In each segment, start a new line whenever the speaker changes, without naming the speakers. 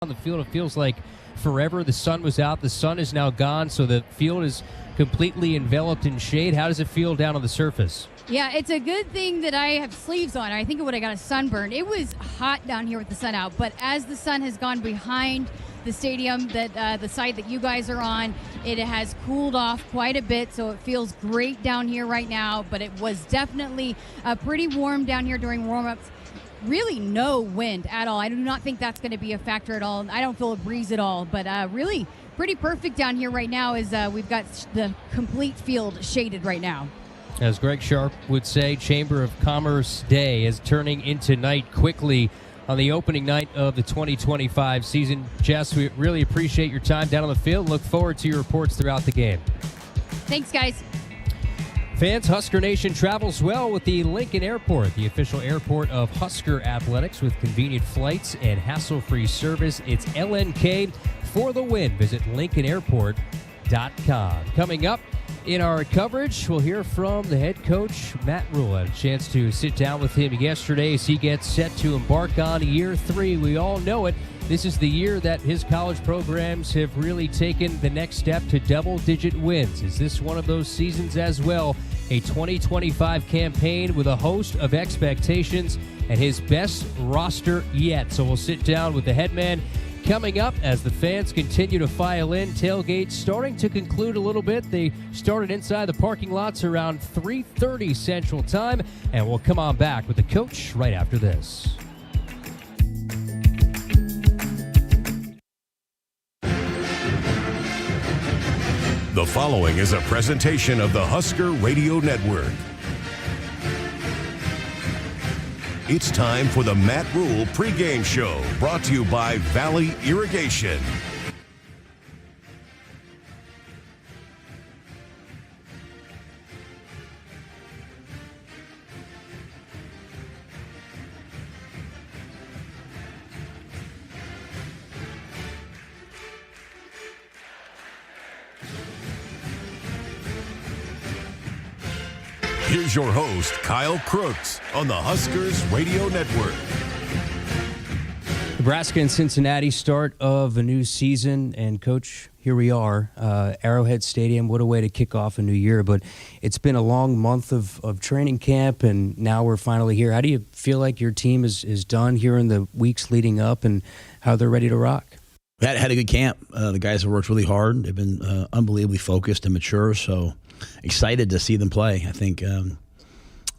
On the field, it feels like forever. The sun was out. The sun is now gone, so the field is completely enveloped in shade. How does it feel down on the surface?
Yeah, it's a good thing that I have sleeves on. I think it would have got a sunburn. It was hot down here with the sun out, but as the sun has gone behind the stadium, that the side that you guys are on, it has cooled off quite a bit, so it feels great down here right now, but it was definitely pretty warm down here during warm-ups. Really no wind at all. I do not think that's going to be a factor at all. I don't feel a breeze at all, but really pretty perfect down here right now is we've got the complete field shaded right now.
As Greg Sharp would say, Chamber of Commerce Day is turning into night quickly on the opening night of the 2025 season. Jess, we really appreciate your time down on the field. Look forward to your reports throughout the game.
Thanks, guys.
Fans, Husker Nation travels well with the Lincoln Airport, the official airport of Husker Athletics, with convenient flights and hassle-free service. It's LNK for the win. Visit LincolnAirport.com. Coming up in our coverage, we'll hear from the head coach, Matt Rhule. I had a chance to sit down with him yesterday as he gets set to embark on year 3. We all know it. This is the year that his college programs have really taken the next step to double-digit wins. Is this one of those seasons as well? A 2025 campaign with a host of expectations and his best roster yet. So we'll sit down with the head man coming up as the fans continue to file in. Tailgate starting to conclude a little bit. They started inside the parking lots around 3:30 Central Time, and we'll come on back with the coach right after this.
The following is a presentation of the Husker Radio Network. It's time for the Matt Rhule Pre-Game Show, brought to you by Valley Irrigation. Here's your host, Kyle Crooks, on the Huskers Radio Network.
Nebraska and Cincinnati, start of a new season, and Coach, here we are, Arrowhead Stadium. What a way to kick off a new year, but it's been a long month of training camp, and now we're finally here. How do you feel like your team is done here in the weeks leading up, and how they're ready to rock?
We had a good camp. The guys have worked really hard. They've been unbelievably focused and mature, so excited to see them play. I think Dana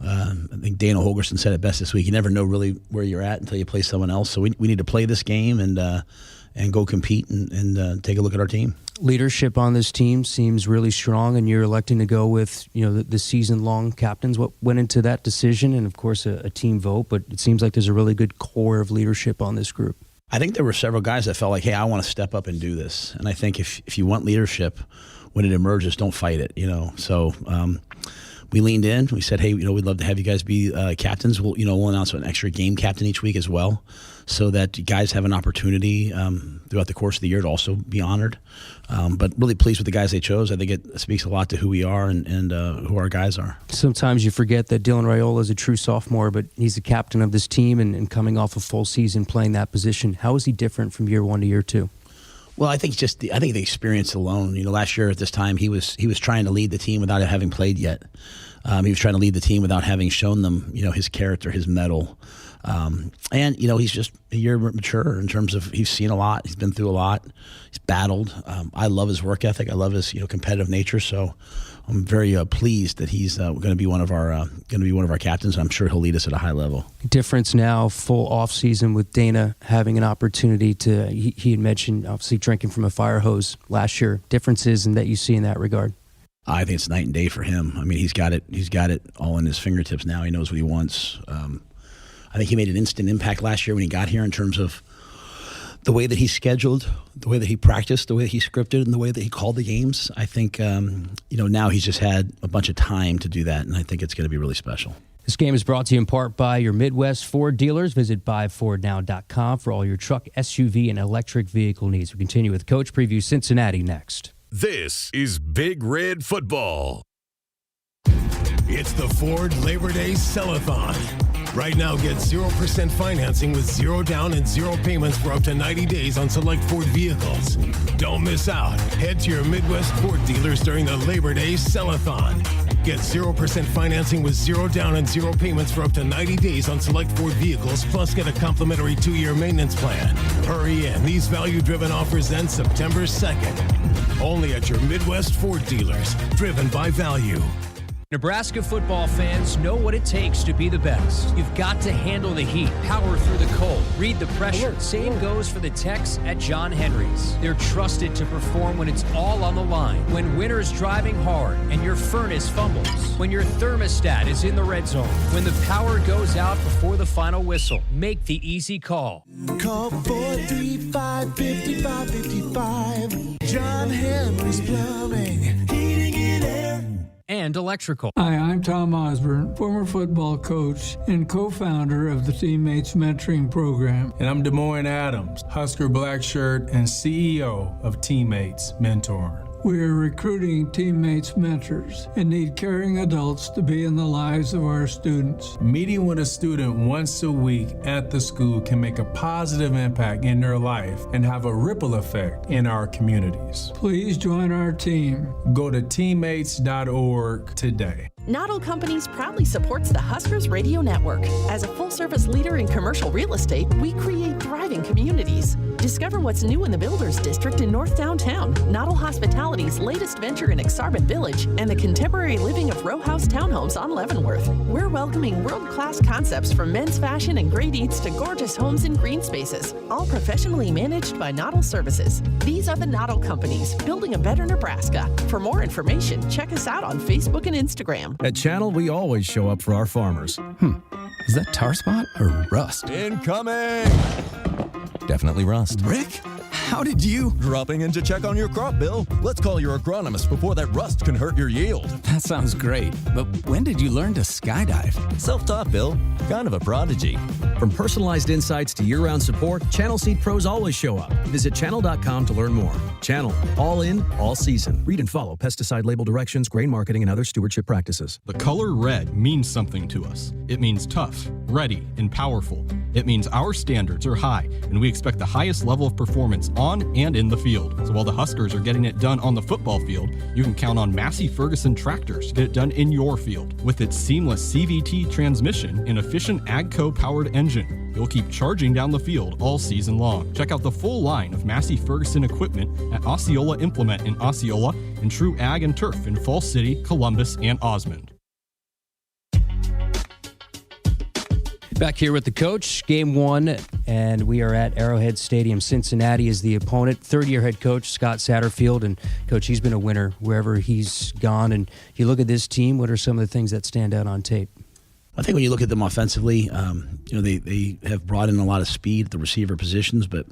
Holgerson said it best this week. You never know really where you're at until you play someone else. So we need to play this game and go compete and take a look at our team.
Leadership on this team seems really strong, and you're electing to go with the season-long captains. What went into that decision? And, of course, a team vote, but it seems like there's a really good core of leadership on this group.
I think there were several guys that felt like, hey, I want to step up and do this. And I think if you want leadership, when it emerges, don't fight it, So we leaned in. We said, hey, we'd love to have you guys be captains. We'll announce an extra game captain each week as well, so that you guys have an opportunity throughout the course of the year to also be honored. But really pleased with the guys they chose. I think it speaks a lot to who we are and who our guys are. Sometimes
you forget that Dylan Raiola is a true sophomore, but he's the captain of this team and coming off a full season playing that position. How is he different from year 1 to year 2?
Well, I think the experience alone. Last year at this time, he was trying to lead the team without having played yet. He was trying to lead the team without having shown them, his character, his mettle. And he's just a year mature in terms of he's seen a lot. He's been through a lot. He's battled. I love his work ethic. I love his competitive nature. So I'm very pleased that he's going to be one of our captains. And I'm sure he'll lead us at a high level.
Difference now, full off season with Dana having an opportunity to. He had mentioned obviously drinking from a fire hose last year. Differences in that you see in that regard.
I think it's night and day for him. I mean, he's got it all in his fingertips now. He knows what he wants. I think he made an instant impact last year when he got here in terms of the way that he scheduled, the way that he practiced, the way that he scripted, and the way that he called the games. I think, now he's just had a bunch of time to do that, and I think it's going to be really special.
This game is brought to you in part by your Midwest Ford dealers. Visit buyfordnow.com for all your truck, SUV, and electric vehicle needs. We continue with Coach Preview Cincinnati next.
This is Big Red Football. It's the Ford Labor Day Sell-a-thon,
Right now, get 0% financing with 0 down and 0 payments for up to 90 days on select Ford vehicles. Don't miss out. Head to your Midwest Ford dealers during the Labor Day Sell-a-thon. Get 0% financing with 0 down and 0 payments for up to 90 days on select Ford vehicles, plus get a complimentary 2-year maintenance plan. Hurry in. These value-driven offers end September 2nd. Only at your Midwest Ford dealers. Driven by value.
Nebraska football fans know what it takes to be the best. You've got to handle the heat, power through the cold, read the pressure. Same goes for the techs at John Henry's. They're trusted to perform when it's all on the line. When winter's driving hard and your furnace fumbles. When your thermostat is in the red zone. When the power goes out before the final whistle. Make the easy call.
Call 435-5555. John Henry's Plumbing, Heating and Air.
And electrical.
Hi, I'm Tom Osborne, former football coach and co-founder of the Teammates Mentoring Program.
And I'm Des Moines Adams, Husker Black Shirt and CEO of Teammates Mentoring.
We are recruiting Teammates mentors and need caring adults to be in the lives of our students.
Meeting with a student once a week at the school can make a positive impact in their life and have a ripple effect in our communities.
Please join our team.
Go to teammates.org today.
Noddle Companies proudly supports the Huskers Radio Network. As a full-service leader in commercial real estate, we create thriving communities. Discover what's new in the Builders District in North Downtown, Noddle Hospitality's latest venture in Exarban Village, and the contemporary living of row house townhomes on Leavenworth. We're welcoming world-class concepts from men's fashion and great eats to gorgeous homes and green spaces, all professionally managed by Noddle Services. These are the Noddle Companies, building a better Nebraska. For more information, check us out on Facebook and Instagram.
At Channel, we always show up for our farmers.
Is that tar spot or rust?
Incoming!
Definitely rust.
Rick, how did you?
Dropping in to check on your crop, Bill. Let's call your agronomist before that rust can hurt your yield.
That sounds great, but when did you learn to skydive?
Self-taught, Bill. Kind of a prodigy.
From personalized insights to year-round support, Channel Seed pros always show up. Visit channel.com to learn more. Channel, all in, all season. Read and follow pesticide label directions, grain marketing, and other stewardship practices.
The color red means something to us. It means tough, ready, and powerful. It means our standards are high, and we expect the highest level of performance on and in the field. So while the Huskers are getting it done on the football field, you can count on Massey Ferguson tractors to get it done in your field. With its seamless CVT transmission and efficient AGCO-powered engine, you'll keep charging down the field all season long. Check out the full line of Massey Ferguson equipment at Osceola Implement in Osceola and True Ag and Turf in Falls City, Columbus, and Osmond.
Back here with the coach, game one, and we are at Arrowhead Stadium. Cincinnati is the opponent. Third-year head coach Scott Satterfield, and coach, he's been a winner wherever he's gone. And you look at this team, what are some of the things that stand out on tape?
I think when you look at them offensively, they have brought in a lot of speed at the receiver positions, but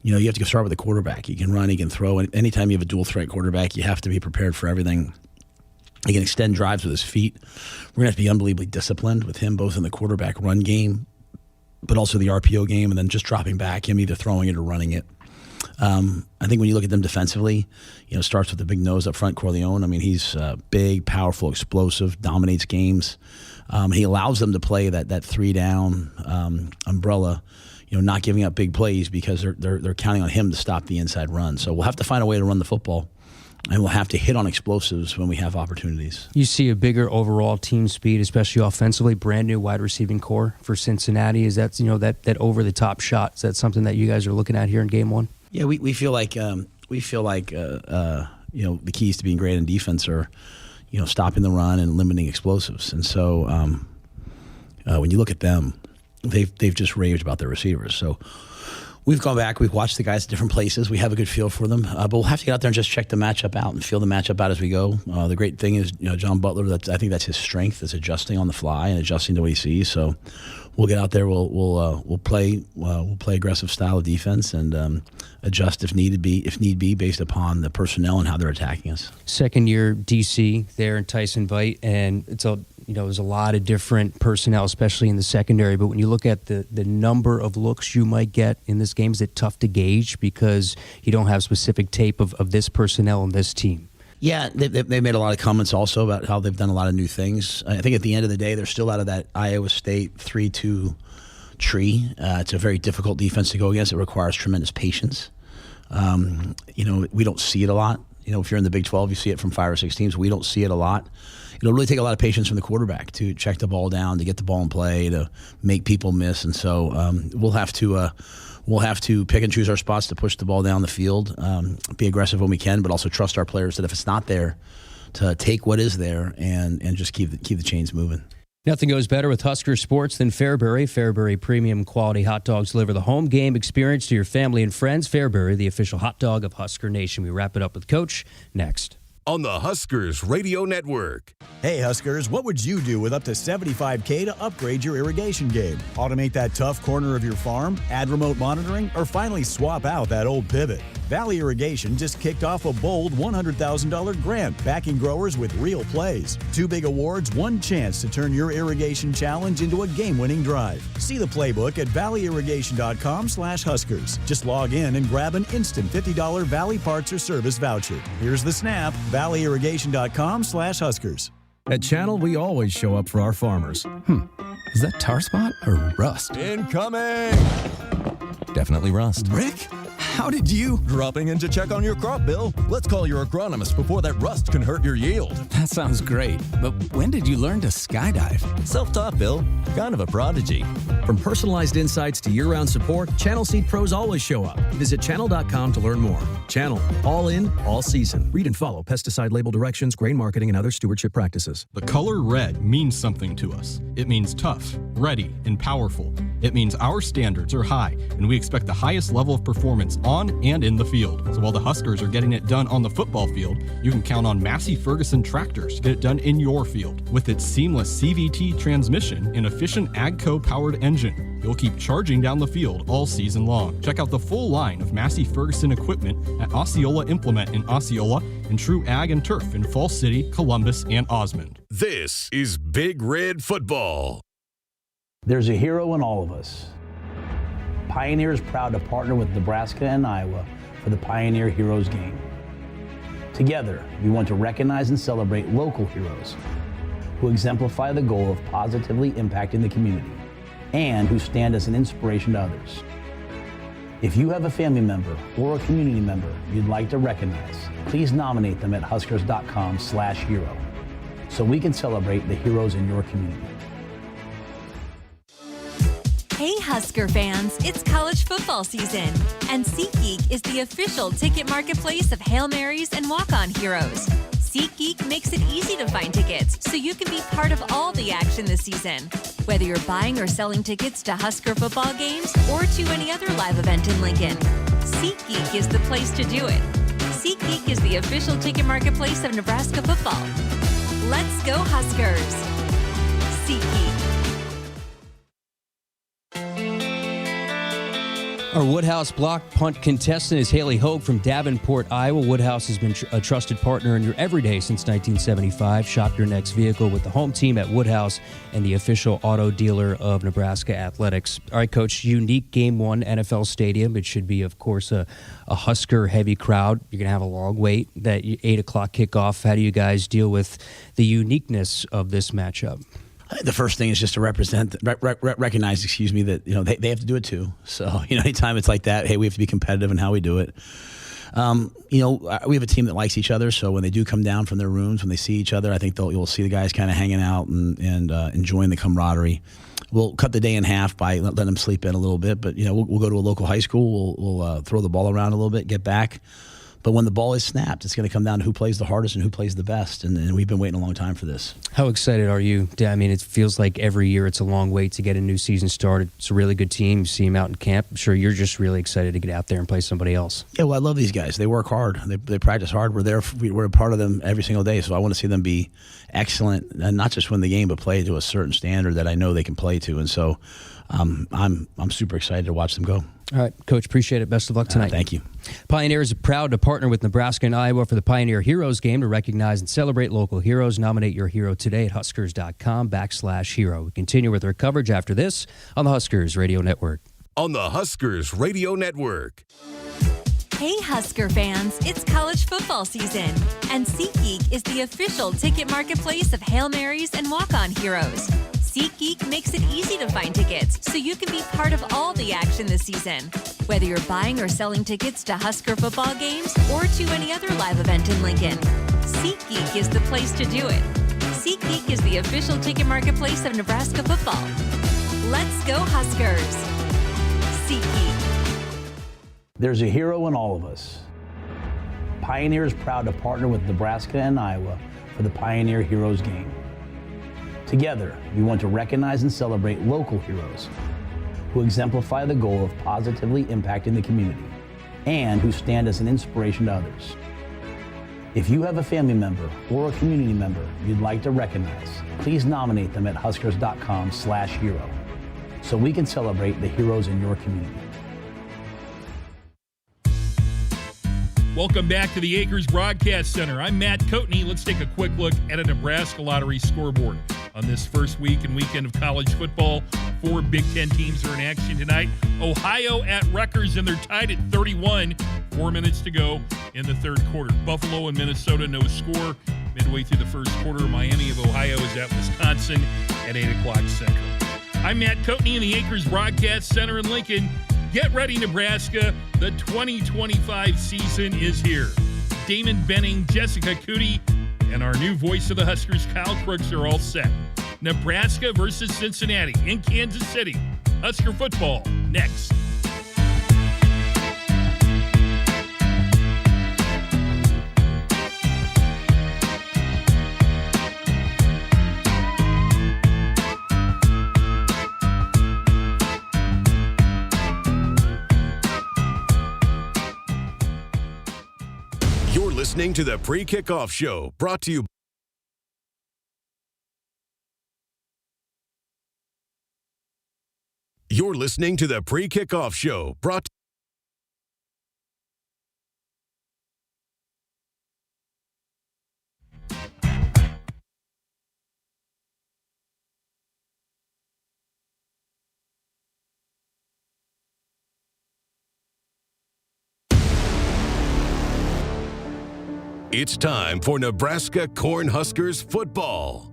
you have to start with the quarterback. He can run, he can throw, and anytime you have a dual-threat quarterback, you have to be prepared for everything. He can extend drives with his feet. We're going to have to be unbelievably disciplined with him, both in the quarterback run game, but also the RPO game, and then just dropping back, him either throwing it or running it. I think when you look at them defensively, starts with the big nose up front, Corleone. I mean, he's big, powerful, explosive, dominates games. He allows them to play that 3-down umbrella, not giving up big plays because they're counting on him to stop the inside run. So we'll have to find a way to run the football. And we'll have to hit on explosives when we have opportunities.
You see a bigger overall team speed, especially offensively, brand new wide receiving core for Cincinnati. Is that that over the top shot? Is that something that you guys are looking at here in game one?
Yeah, we feel like the keys to being great in defense are stopping the run and limiting explosives. And so when you look at them, they've just raved about their receivers. So we've gone back. We've watched the guys at different places. We have a good feel for them. But we'll have to get out there and just check the matchup out and feel the matchup out as we go. The great thing is, John Butler, I think that's his strength, is adjusting on the fly and adjusting to what he sees. So we'll get out there. We'll play aggressive style of defense and adjust if need be based upon the personnel and how they're attacking us.
Second year DC there in Tyson Vite, and there's a lot of different personnel, especially in the secondary. But when you look at the number of looks you might get in this game, is it tough to gauge because you don't have specific tape of this personnel and this team?
Yeah, they made a lot of comments also about how they've done a lot of new things. I think at the end of the day, they're still out of that Iowa State 3-2 tree. It's a very difficult defense to go against. It requires tremendous patience. We don't see it a lot. If you're in the Big 12, you see it from 5 or 6 teams. We don't see it a lot. It'll really take a lot of patience from the quarterback to check the ball down, to get the ball in play, to make people miss. And so we'll have to pick and choose our spots to push the ball down the field, be aggressive when we can, but also trust our players that if it's not there, to take what is there and just keep the chains moving.
Nothing goes better with Husker sports than Fairbury. Fairbury premium quality hot dogs deliver the home game experience to your family and friends. Fairbury, the official hot dog of Husker Nation. We wrap it up with Coach next.
On the Huskers Radio Network.
Hey, Huskers, what would you do with up to $75K to upgrade your irrigation game? Automate that tough corner of your farm, add remote monitoring, or finally swap out that old pivot? Valley Irrigation just kicked off a bold $100,000 grant backing growers with real plays. 2 big awards, 1 chance to turn your irrigation challenge into a game-winning drive. See the playbook at valleyirrigation.com/Huskers. Just log in and grab an instant $50 Valley Parts or Service voucher. Here's the snap, valleyirrigation.com/Huskers.
At Channel, we always show up for our farmers.
Is that tar spot or rust?
Incoming!
Definitely rust.
Rick?
How did you?
Dropping in to check on your crop, Bill. Let's call your agronomist before that rust can hurt your yield.
That sounds great. But when did you learn to skydive?
Self-taught, Bill. Kind of a prodigy.
From personalized insights to year-round support, Channel Seed pros always show up. Visit channel.com to learn more. Channel, all in, all season. Read and follow pesticide label directions, grain marketing, and other stewardship practices.
The color red means something to us. It means tough, ready, and powerful. It means our standards are high, and we expect the highest level of performance on and in the field. So while the Huskers are getting it done on the football field, you can count on Massey Ferguson tractors to get it done in your field. With its seamless CVT transmission and efficient AGCO-powered engine, you'll keep charging down the field all season long. Check out the full line of Massey Ferguson equipment at Osceola Implement in Osceola and True Ag and Turf in Falls City, Columbus, and Osmond.
This is Big Red Football.
There's a hero in all of us. Pioneer is proud to partner with Nebraska and Iowa for the Pioneer Heroes Game. Together, we want to recognize and celebrate local heroes who exemplify the goal of positively impacting the community and who stand as an inspiration to others. If you have a family member or a community member you'd like to recognize, please nominate them at huskers.com/hero so we can celebrate the heroes in your community.
Hey Husker fans, it's college football season, and SeatGeek is the official ticket marketplace of Hail Marys and walk-on heroes. SeatGeek makes it easy to find tickets so you can be part of all the action this season. Whether you're buying or selling tickets to Husker football games or to any other live event in Lincoln, SeatGeek is the place to do it. SeatGeek is the official ticket marketplace of Nebraska Football. Let's go Huskers! SeatGeek.
Our Woodhouse block punt contestant is Haley Hogue from Davenport, Iowa. Woodhouse has been a trusted partner in your everyday since 1975. Shop your next vehicle with the home team at Woodhouse and the official auto dealer of Nebraska Athletics. All right, Coach, unique Game 1 NFL stadium. It should be, of course, a Husker-heavy crowd. You're going to have a long wait. That 8 o'clock kickoff, how do you guys deal with the uniqueness of this matchup?
I think the first thing is just to recognize, that they have to do it too. So anytime it's like that, hey, we have to be competitive in how we do it. We have a team that likes each other, so when they do come down from their rooms, when they see each other, I think you'll see the guys kind of hanging out and enjoying the camaraderie. We'll cut the day in half by letting them sleep in a little bit, but we'll go to a local high school. We'll throw the ball around a little bit, get back. But when the ball is snapped, it's going to come down to who plays the hardest and who plays the best. And we've been waiting a long time for this.
How excited are you? I mean, it feels like every year it's a long wait to get a new season started. It's a really good team. You see them out in camp. I'm sure you're just really excited to get out there and play somebody else.
Yeah, well, I love these guys. They work hard. They practice hard. We're a part of them every single day. So I want to see them be excellent and not just win the game, but play to a certain standard that I know they can play to. And so I'm super excited to watch them go.
All right, Coach, appreciate it. Best of luck tonight.
Thank you.
Pioneer is proud to partner with Nebraska and Iowa for the Pioneer Heroes Game to recognize and celebrate local heroes. Nominate your hero today at huskers.com/hero. We continue with our coverage after this on the Huskers Radio Network.
On the Huskers Radio Network.
Hey Husker fans, it's college football season, and SeatGeek is the official ticket marketplace of Hail Marys and walk-on heroes. SeatGeek makes it easy to find tickets so you can be part of all the action this season. Whether you're buying or selling tickets to Husker football games or to any other live event in Lincoln, SeatGeek is the place to do it. SeatGeek is the official ticket marketplace of Nebraska Football. Let's go Huskers! SeatGeek.
There's a hero in all of us. Pioneer is proud to partner with Nebraska and Iowa for the Pioneer Heroes Game. Together, we want to recognize and celebrate local heroes who exemplify the goal of positively impacting the community and who stand as an inspiration to others. If you have a family member or a community member you'd like to recognize, please nominate them at huskers.com/hero so we can celebrate the heroes in your community.
Welcome back to the Acres Broadcast Center. I'm Matt Coatney. Let's take a quick look at a Nebraska Lottery scoreboard. On this first week and weekend of college football, 4 Big Ten teams are in action tonight. Ohio at Rutgers, and they're tied at 31. 4 minutes to go in the third quarter. Buffalo and Minnesota, no score. Midway through the first quarter, Miami of Ohio is at Wisconsin at 8 o'clock Central. I'm Matt Coatney in the Acres Broadcast Center in Lincoln. Get ready, Nebraska. The 2025 season is here. Damon Benning, Jessica Cootie, and our new voice of the Huskers, Kyle Crooks, are all set. Nebraska versus Cincinnati in Kansas City. Husker football next.
You're listening to the Pre-Kickoff Show, brought to you. You're listening to the Pre-Kickoff Show, brought to It's time for Nebraska Cornhuskers football.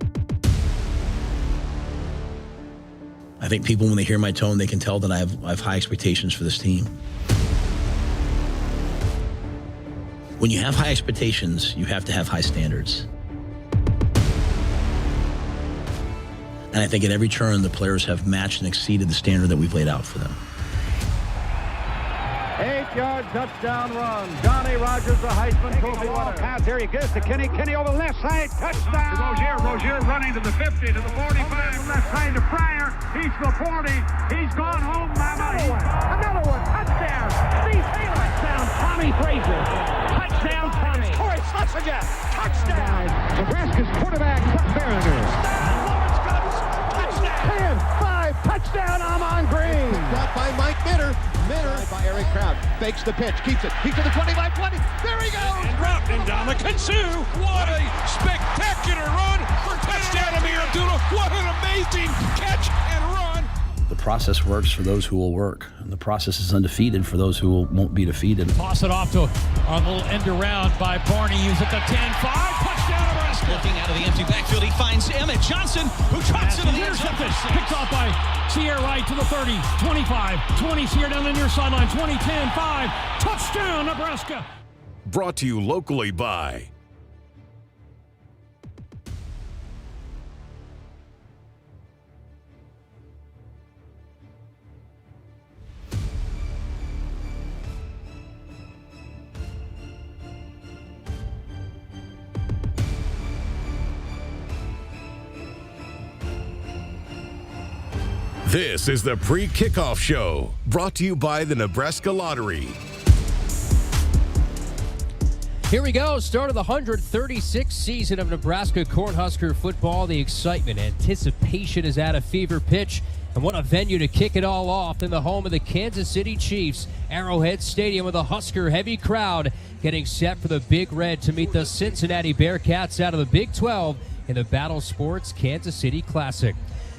I think people, when they hear my tone, they can tell that I have high expectations for this team. When you have high expectations, you have to have high standards. And I think at every turn, the players have matched and exceeded the standard that we've laid out for them.
8-yard touchdown run. Johnny Rogers, the Heisman Trophy winner. Pass here, he gives to Kenny. Kenny over the left side. Touchdown. Rozier running to the 50, to the 45. Left side to Pryor. He's the 40. He's gone home, mama. Another one. Touchdown. Steve Taylor. Touchdown, Tommy Frazier. Touchdown, Tommy. Corey Schlesinger. Touchdown. Nebraska's quarterback, Chuck Berringer. Lawrence comes. Touchdown. 10-5. Touchdown, Amon Green. Got by Mike Minner. By Eric Kraut, fakes the pitch, keeps it, he's to the 25-20, there he goes! And dropped in Ndamukong Suh, what a spectacular run for touchdown Amir Abdullah, what an amazing catch and run!
The process works for those who will work, and the process is undefeated for those who won't be defeated.
Toss it off to a little end around by Barney, he's at the 10-5, touchdown Nebraska!
Looking out of the empty backfield, he finds Emmett Johnson, who drops it in the interception.
Picked off by Sierra Wright to the 30, 25, 20, Sierra down the near sideline, 20, 10, 5, touchdown Nebraska!
Brought to you locally by This is the Pre-Kickoff Show, brought to you by the Nebraska Lottery.
Here we go. Start of the 136th season of Nebraska Cornhusker football. The excitement, anticipation is at a fever pitch. And what a venue to kick it all off in the home of the Kansas City Chiefs. Arrowhead Stadium with a Husker heavy crowd getting set for the Big Red to meet the Cincinnati Bearcats out of the Big 12 in the Battle Sports Kansas City Classic.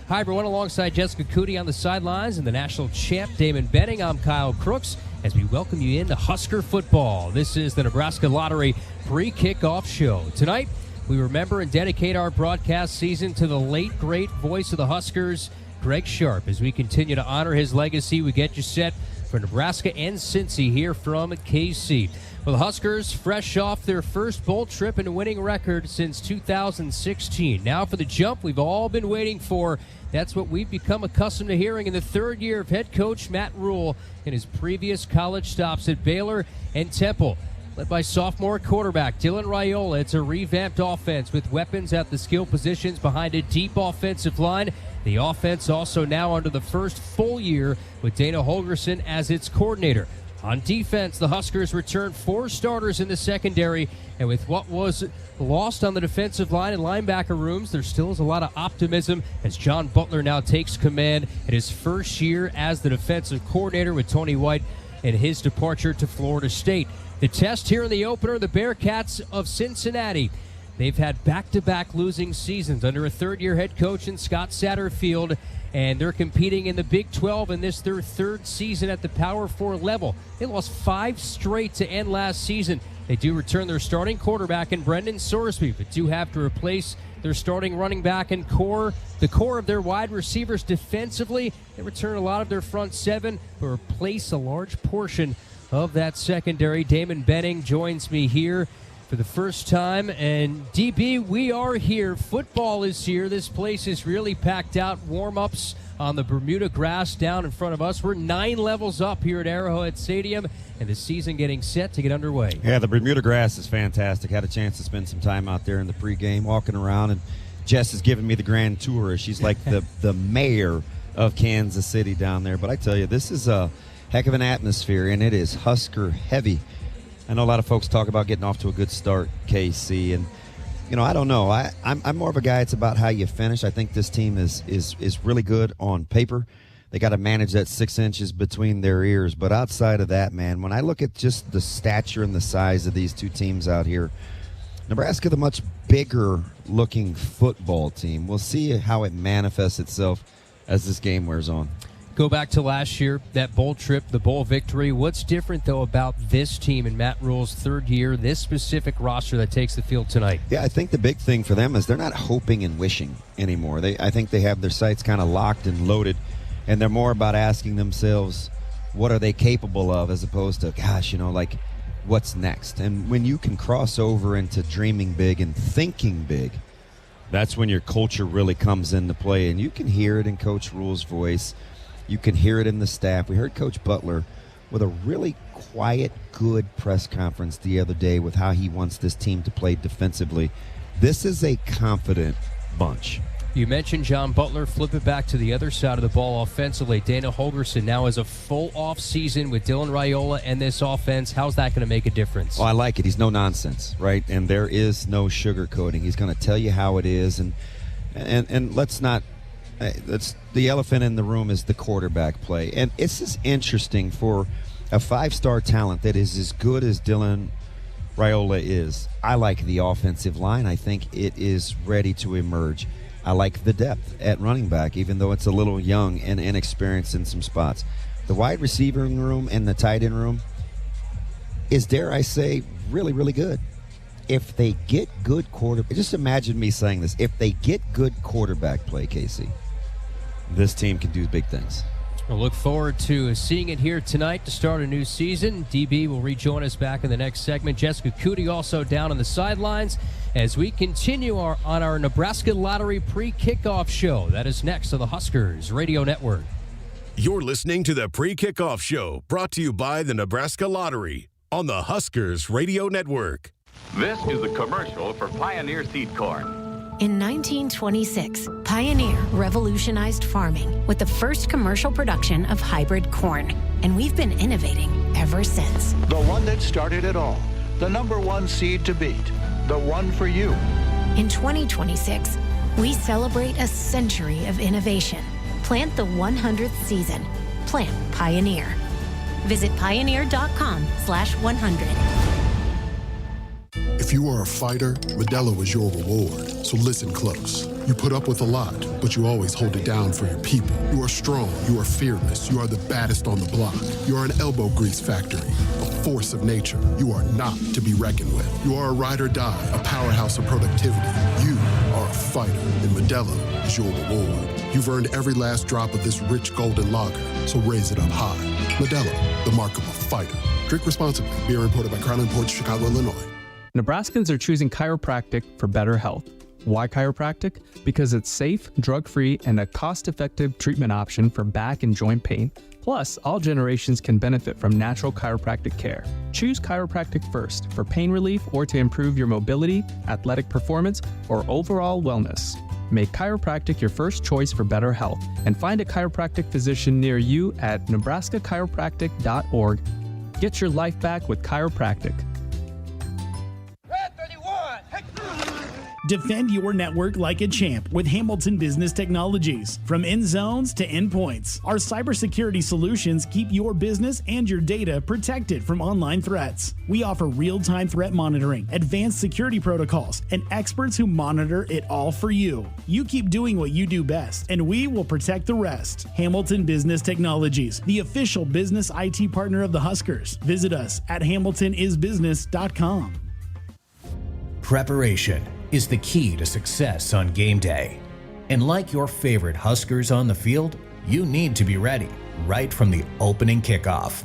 Hi, everyone. Alongside Jessica Cootie on the sidelines and the national champ Damon Benning, I'm Kyle Crooks as we welcome you into Husker Football. This is the Nebraska Lottery Pre-kickoff show. Tonight, we remember and dedicate our broadcast season to the late, great voice of the Huskers, Greg Sharp. As we continue to honor his legacy, we get you set for Nebraska and Cincy here from KC. Well, the Huskers fresh off their first bowl trip and a winning record since 2016. Now for the jump we've all been waiting for. That's what we've become accustomed to hearing in the third year of head coach Matt Rhule in his previous college stops at Baylor and Temple. Led by sophomore quarterback Dylan Raiola, it's a revamped offense with weapons at the skill positions behind a deep offensive line. The offense also now under the first full year with Dana Holgorsen as its coordinator. On defense, the Huskers returned 4 starters in the secondary, and with what was lost on the defensive line and linebacker rooms, there still is a lot of optimism as John Butler now takes command in his first year as the defensive coordinator with Tony White and his departure to Florida State. The test here in the opener, the Bearcats of Cincinnati. They've had back-to-back losing seasons under a third-year head coach in Scott Satterfield, and they're competing in the Big 12 in this their third season at the Power 4 level. They lost 5 straight to end last season. They do return their starting quarterback in Brendan Sorsby, but do have to replace their starting running back and the core of their wide receivers defensively. They return a lot of their front 7, but replace a large portion of that secondary. Damon Benning joins me here for the first time, and DB, we are here. Football is here. This place is really packed out. Warm-ups on the Bermuda grass down in front of us. We're 9 levels up here at Arrowhead Stadium, and the season getting set to get underway.
Yeah, the Bermuda grass is fantastic. Had a chance to spend some time out there in the pregame, walking around, and Jess has given me the grand tour. She's like the mayor of Kansas City down there. But I tell you, this is a heck of an atmosphere, and it is Husker heavy. I know a lot of folks talk about getting off to a good start, KC, and I don't know. I'm more of a guy. It's about how you finish. I think this team is really good on paper. They got to manage that 6 inches between their ears. But outside of that, man, when I look at just the stature and the size of these two teams out here, Nebraska, the much bigger looking football team. We'll see how it manifests itself as this game wears on.
Go back to last year, that bowl trip, the bowl victory. What's different, though, about this team in Matt Rhule's third year, this specific roster that takes the field tonight?
Yeah, I think the big thing for them is they're not hoping and wishing anymore. I think they have their sights kind of locked and loaded, and they're more about asking themselves, what are they capable of, as opposed to, gosh, what's next? And when you can cross over into dreaming big and thinking big, that's when your culture really comes into play, and you can hear it in Coach Rhule's voice. You can hear it in the staff. We heard Coach Butler with a really quiet, good press conference the other day with how he wants this team to play defensively. This is a confident bunch.
You mentioned John Butler. Flip it back to the other side of the ball offensively. Dana Holgorsen now has a full off season with Dylan Raiola and this offense. How's that going to make a difference?
Oh, I like it. He's no nonsense, right? And there is no sugarcoating. He's going to tell you how it is. And let's not the elephant in the room is the quarterback play. And it's just interesting for a 5-star talent that is as good as Dylan Raiola is. I like the offensive line. I think it is ready to emerge. I like the depth at running back, even though it's a little young and inexperienced in some spots. The wide receiving room and the tight end room is, dare I say, really, really good. If they get good quarterback, just imagine me saying this, if they get good quarterback play, Casey, this team can do big things.
We'll look forward to seeing it here tonight to start a new season. DB will rejoin us back in the next segment. Jessica Cootie also down on the sidelines as we continue on our Nebraska Lottery pre-kickoff show. That is next on the Huskers Radio Network.
You're listening to the Pre-Kickoff Show, brought to you by the Nebraska Lottery on the Huskers Radio Network.
This is the commercial for Pioneer Seed Corn.
In 1926, Pioneer revolutionized farming with the first commercial production of hybrid corn, and we've been innovating ever since.
The one that started it all, the #1 seed to beat, the one for you.
In 2026, we celebrate a century of innovation. Plant the 100th season. Plant Pioneer. Visit pioneer.com/100.
If you are a fighter, Modelo is your reward. So listen close. You put up with a lot, but you always hold it down for your people. You are strong. You are fearless. You are the baddest on the block. You are an elbow grease factory, a force of nature. You are not to be reckoned with. You are a ride or die, a powerhouse of productivity. You are a fighter, and Modelo is your reward. You've earned every last drop of this rich golden lager, so raise it up high. Modelo, the mark of a fighter. Drink responsibly. Beer imported by Crown Imports, Chicago, Illinois.
Nebraskans are choosing chiropractic for better health. Why chiropractic? Because it's safe, drug-free, and a cost-effective treatment option for back and joint pain. Plus, all generations can benefit from natural chiropractic care. Choose chiropractic first for pain relief or to improve your mobility, athletic performance, or overall wellness. Make chiropractic your first choice for better health and find a chiropractic physician near you at nebraska-chiropractic.org. Get your life back with chiropractic.
Defend your network like a champ with Hamilton Business Technologies. From end zones to endpoints, our cybersecurity solutions keep your business and your data protected from online threats. We offer real-time threat monitoring, advanced security protocols, and experts who monitor it all for you. You keep doing what you do best, and we will protect the rest. Hamilton Business Technologies, the official business IT partner of the Huskers. Visit us at hamiltonisbusiness.com.
Preparation is the key to success on game day. And like your favorite Huskers on the field, you need to be ready right from the opening kickoff.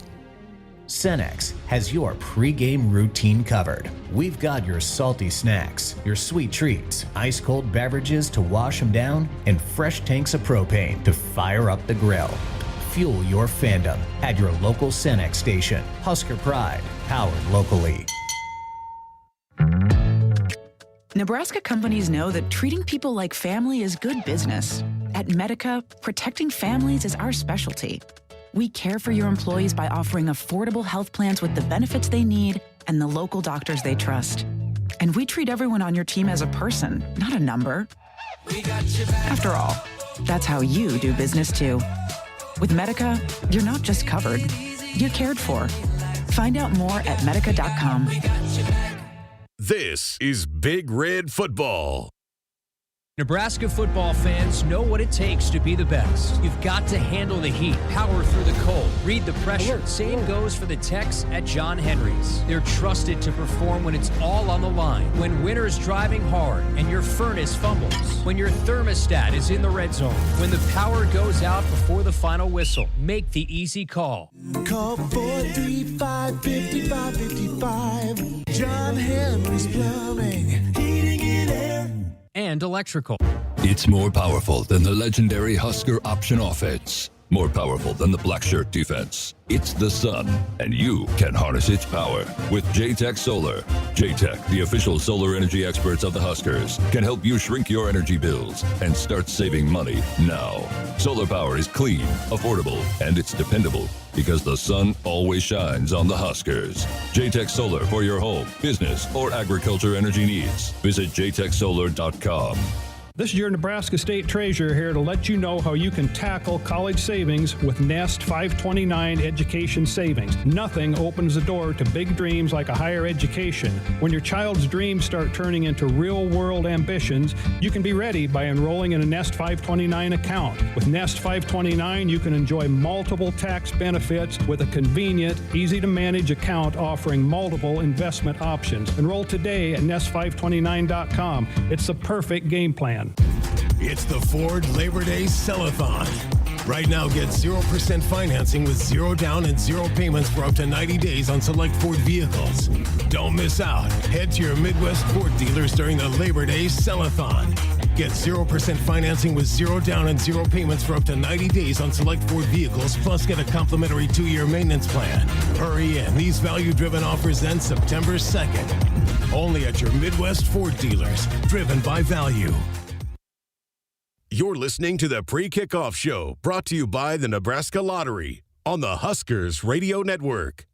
Cenex has your pre-game routine covered. We've got your salty snacks, your sweet treats, ice-cold beverages to wash them down, and fresh tanks of propane to fire up the grill. Fuel your fandom at your local Cenex station. Husker Pride, powered locally.
Nebraska companies know that treating people like family is good business. At Medica, protecting families is our specialty. We care for your employees by offering affordable health plans with the benefits they need and the local doctors they trust. And we treat everyone on your team as a person, not a number. After all, that's how you do business too. With Medica, you're not just covered, you're cared for. Find out more at medica.com.
This is Big Red Football.
Nebraska football fans know what it takes to be the best. You've got to handle the heat, power through the cold, read the pressure. Same goes for the techs at John Henry's. They're trusted to perform when it's all on the line. When winter's driving hard and your furnace fumbles. When your thermostat is in the red zone. When the power goes out before the final whistle. Make the easy call.
Call 435-5555. John Henry's Plumbing. Heating and air.
And electrical.
It's more powerful than the legendary Husker option offense. More powerful than the black shirt defense. It's the sun, and you can harness its power with J-Tech Solar. J-Tech, the official solar energy experts of the Huskers, can help you shrink your energy bills and start saving money now. Solar power is clean, affordable, and it's dependable because the sun always shines on the Huskers. J-Tech Solar for your home, business, or agriculture energy needs. Visit jtechsolar.com.
This is your Nebraska State Treasurer here to let you know how you can tackle college savings with Nest 529 Education Savings. Nothing opens the door to big dreams like a higher education. When your child's dreams start turning into real-world ambitions, you can be ready by enrolling in a Nest 529 account. With Nest 529, you can enjoy multiple tax benefits with a convenient, easy-to-manage account offering multiple investment options. Enroll today at nest529.com. It's the perfect game plan.
It's the Ford Labor Day Sell-a-thon. Right now, get 0% financing with 0 down and 0 payments for up to 90 days on select Ford vehicles. Don't miss out. Head to your Midwest Ford dealers during the Labor Day Sell-a-thon. Get 0% financing with 0 down and 0 payments for up to 90 days on select Ford vehicles, plus get a complimentary 2-year maintenance plan. Hurry in. These value-driven offers end September 2nd. Only at your Midwest Ford dealers. Driven by value.
You're listening to the Pre-Kickoff Show, brought to you by the Nebraska Lottery on the Huskers Radio Network.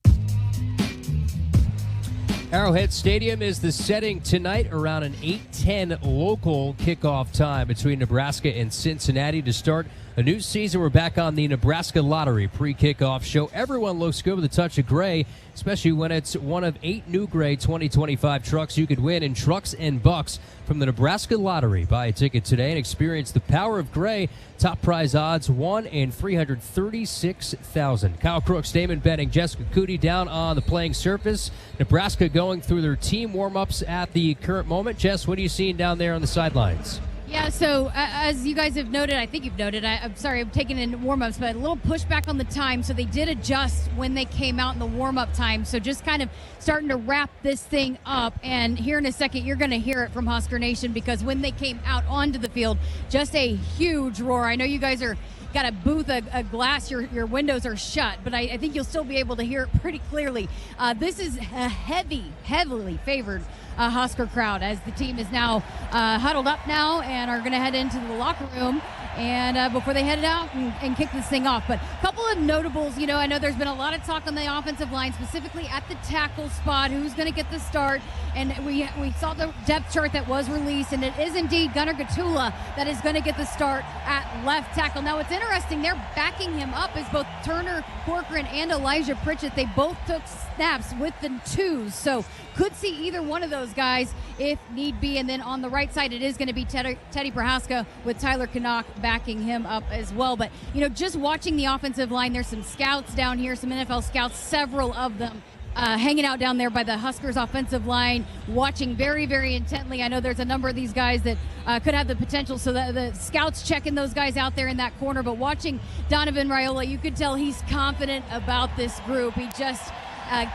Arrowhead Stadium is the setting tonight around an 8:10 local kickoff time between Nebraska and Cincinnati to start a new season. We're back on the Nebraska Lottery pre-kickoff show. Everyone looks good with a touch of gray, especially when it's one of 8 new gray 2025 trucks you could win in Trucks and Bucks from the Nebraska Lottery. Buy a ticket today and experience the power of gray. Top prize odds, 1 in 336,000. Kyle Crooks, Damon Benning, Jessica Cootie down on the playing surface. Nebraska going through their team warm-ups at the current moment. Jess, what are you seeing down there on the sidelines?
Yeah, so as you guys have noted, I think you've noted, I'm sorry, I'm taking in warm-ups, but a little pushback on the time, so they did adjust when they came out in the warm-up time, so just kind of starting to wrap this thing up, and here in a second, you're going to hear it from Husker Nation, because when they came out onto the field, just a huge roar. I know you guys are got a booth, a glass, your windows are shut, but I think you'll still be able to hear it pretty clearly. This is a heavily favored Husker crowd, as the team is now huddled up now and are going to head into the locker room and before they head out and kick this thing off. But a couple of notables, I know there's been a lot of talk on the offensive line, specifically at the tackle spot, who's going to get the start. And we saw the depth chart that was released, and it is indeed Gunnar Gatula that is going to get the start at left tackle. Now, what's interesting, they're backing him up as both Turner Corcoran and Elijah Pritchett. They both took snaps with the 2s, so could see either one of those guys if need be. And then on the right side, it is going to be Teddy Prohaska with Tyler Canuck backing him up as well. But, just watching the offensive line, there's some scouts down here, some NFL scouts, several of them hanging out down there by the Huskers offensive line, watching very, very intently. I know there's a number of these guys that could have the potential, so the scouts checking those guys out there in that corner. But watching Donovan Raiola, you could tell he's confident about this group. He just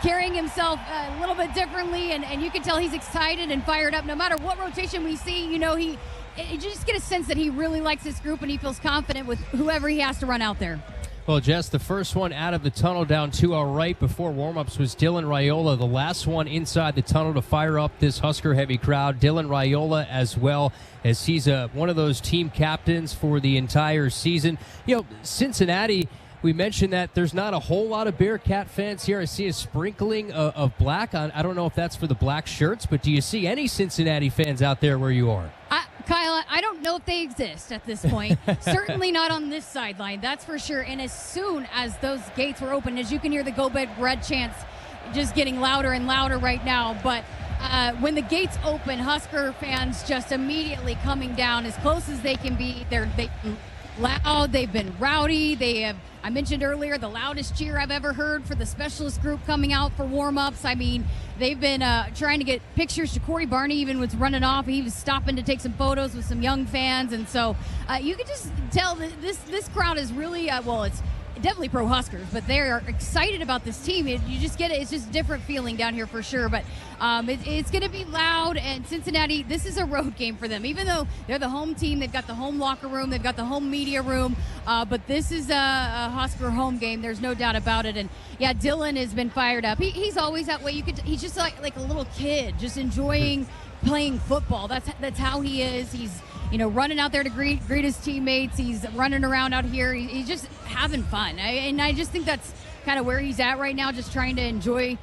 carrying himself a little bit differently, and you can tell he's excited and fired up. No matter what rotation we see, you just get a sense that he really likes this group and he feels confident with whoever he has to run out there.
Well, Jess, the first one out of the tunnel down to our right before warm-ups was Dylan Raiola. The last one inside the tunnel to fire up this Husker-heavy crowd, Dylan Raiola, as well, as he's one of those team captains for the entire season. Cincinnati, we mentioned that there's not a whole lot of Bearcat fans here. I see a sprinkling of black. I don't know if that's for the black shirts, but do you see any Cincinnati fans out there where you are?
Kyle, I don't know if they exist at this point. Certainly not on this sideline, that's for sure. And as soon as those gates were open, as you can hear the Go Big Red chants just getting louder and louder right now, but when the gates open, Husker fans just immediately coming down as close as they can be. They've been loud, they've been rowdy, they have, I mentioned earlier, the loudest cheer I've ever heard for the specialist group coming out for warm-ups. I mean, they've been trying to get pictures. Corey Barney even was running off. He was stopping to take some photos with some young fans. And so you can just tell that this crowd is really, it's definitely pro Huskers, but they are excited about this team. You just get it. It's just a different feeling down here for sure. But it's going to be loud, and Cincinnati, this is a road game for them. Even though they're the home team, they've got the home locker room, they've got the home media room, but this is a Husker home game. There's no doubt about it. And yeah, Dylan has been fired up. He's always that way. He's just like a little kid, just enjoying playing football. That's how he is. He's running out there to greet his teammates. He's running around out here. He's just having fun. And I just think that's kind of where he's at right now, just trying to enjoy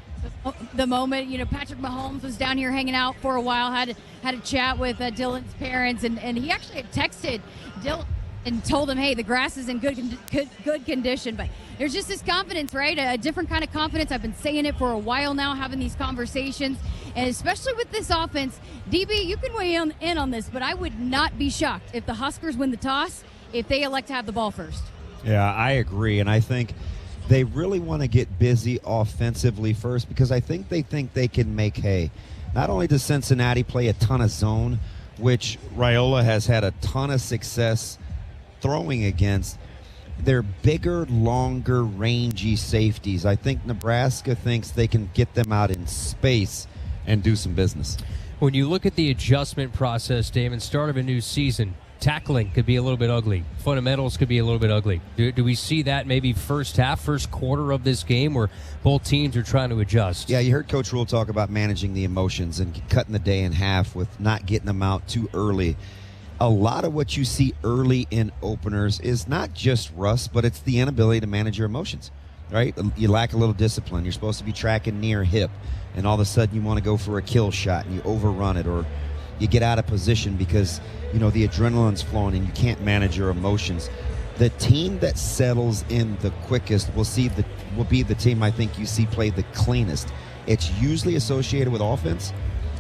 the moment. Patrick Mahomes was down here hanging out for a while, had a chat with Dylan's parents, and he actually had texted Dylan and told him, hey, the grass is in good condition. But there's just this confidence, right? A different kind of confidence. I've been saying it for a while now, having these conversations. And especially with this offense, DB, you can weigh in on this, but I would not be shocked if the Huskers win the toss if they elect to have the ball first.
Yeah, I agree. And I think they really want to get busy offensively first, because I think they can make hay. Not only does Cincinnati play a ton of zone, which Raiola has had a ton of success throwing against, they're bigger, longer, rangy safeties. I think Nebraska thinks they can get them out in space and do some business.
When you look at the adjustment process, Damon, start of a new season, tackling could be a little bit ugly. Fundamentals could be a little bit ugly. Do we see that maybe first quarter of this game where both teams are trying to adjust?
Yeah, you heard Coach Rhule talk about managing the emotions and cutting the day in half with not getting them out too early. A lot of what you see early in openers is not just rust, but it's the inability to manage your emotions. right? You lack a little discipline. You're supposed to be tracking near hip, and all of a sudden you want to go for a kill shot and you overrun it, or you get out of position because, the adrenaline's flowing and you can't manage your emotions. The team that settles in the quickest will be the team I think you see play the cleanest. It's usually associated with offense,